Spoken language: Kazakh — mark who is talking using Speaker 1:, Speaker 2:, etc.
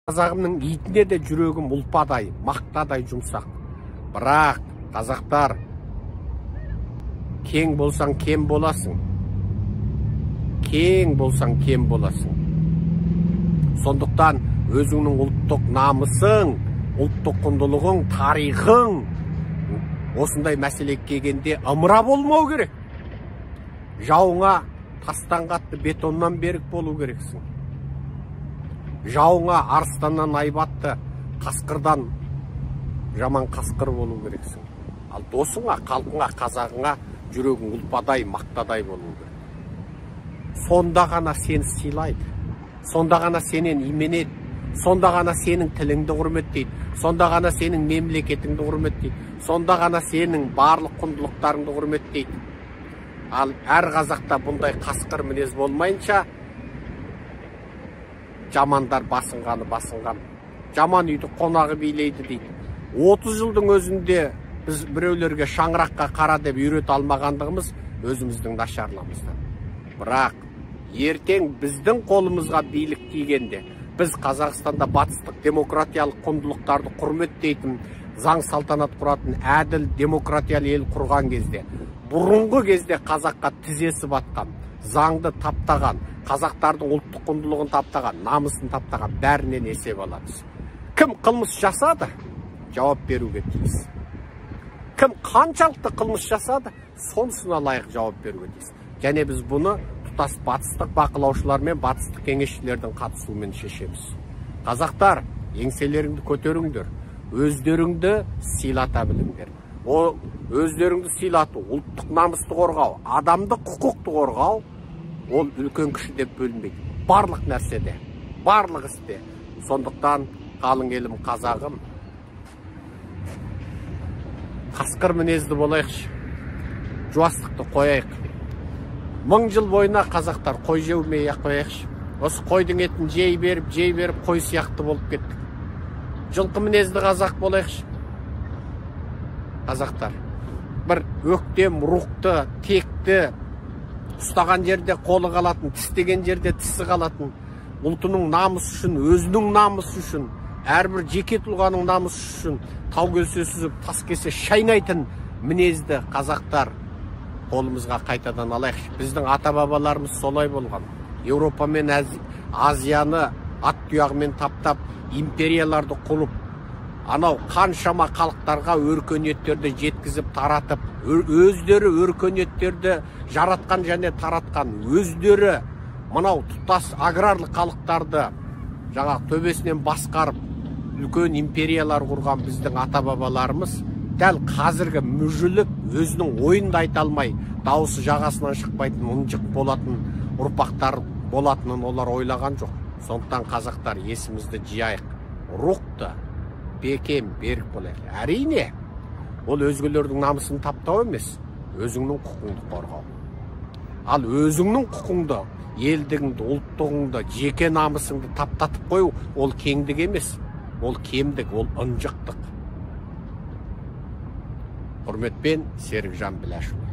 Speaker 1: Қазағымның итіне де жүрегім ұлпадай, мақтадай жұмсақ. Бірақ, қазақтар, кең болсаң кем боласың. Кең болсаң кем боласың. Сондықтан өзіңнің ұлттық намысың, ұлттық құндылығың, тарихың осындай мәселеге келгенде ымыра болмау керек. Жауыңа тастан қатты бетоннан берік болу керексің. Жауыңа арыстаннан айбатты, қасқырдан жаман қасқыр болу керексің. Ал досыңа, халқыңа, қазағыңа жүрегің ұлпадай, мақтадай болу керек. Сонда ғана сені сыйлайды. Сонда ғана сенен именеді. Сонда ғана сенің тіліңді құрметтейді. Сонда ғана сенің мемлекетіңді құрметтейді. Сонда ғана сенің барлық құндылықтарыңды құрметтейді. Ал әр қазақта бұндай қасқыр мінез болмайынша, жамандар басынған. Жаман үйді қонағы билейді дейді. 30 жылдың өзінде біз біреулерге шаңыраққа қара деп үйрете алмағандығымыз өзіміздің нашарлығымыздан. Бірақ ертең біздің қолымызға билік тигенде, біз Қазақстанда батыстық демократиялық құндылықтарды құрметтейтін, заң салтанат құратын әділ демократиялы ел құрған кезде, бұрынғы кезде қазаққа тізесі батқан, заңды таптаған, қазақтардың ұлттық құндылығын таптаған, намысын таптаған бәрінен есеп аламыз. Кім қылмыс жасады? Жауап беруге тиіс. Кім қаншалықты қылмыс жасады? Сонысына лайық жауап беруге тиіс. Және біз бұны тұтас батыстық бақылаушылар мен батыстық кеңесшілердің қатысуымен шешеміз. Қазақтар, еңселеріңді көтеріңдер, өздеріңді сыйлата біліңдер. Өздеріңді сыйлату, ұлттық намысты қорғау, адамдық құқықты қорғау, ол үлкен кіші деп бөлінбейді. Барлық нәрседе, барлық істе. Сондықтан қалың елім, қазағым, қасқыр мінезді болайықшы, жуастықты қойайық. 1000 жыл бойына қазақтар қой жеумей қояйықшы. Осы қойдың етін жей беріп қой сияқты болып кеттік. Жылқы мінезді қазақ болайықшы. Қазақтар бір өктем, рухты, текті, ұстаған жерде қолы қалатын, тістеген жерде тісі қалатын, ұлтының намысы үшін, өзінің намысы үшін, әрбір жеке тұлғаның намысы үшін тау келсе сүзіп, тас келсе шайнайтын мінезді қазақтар қолымызға қайтадан алайықшы. Біздің ата-бабаларымыз солай болған. Еуропа мен Азияны ат тұяғымен таптап, империяларды құрып, анау қаншама халықтарға өркениеттерді жеткізіп таратып, өздері өркениеттерді жаратқан және таратқан, өздері мынау тұтас аграрлық халықтарды жаңа төбесінен басқарып, үлкен империялар құрған біздің ата-бабаларымыз дәл қазіргі мүжіліп, өзінің ойын да айта алмай, дауысы жағасынан шықпайтын, ұнжық болатын ұрпақтар болатынын олар ойлаған жоқ. Сондықтан қазақтар есімізді жиайық. Рухты, бекем, берік болайық. Әрине, ол өзгелердің намысын таптау емес, өзіңнің құқыңды қорғау. Ал өзіңнің құқыңды, елдігіңді, ұлттығыңды, жеке намысыңды таптатып қою, ол кеңдік емес, ол кемдік, ол ынжықтық. Құрметпен, Серікжан Біләшұлы.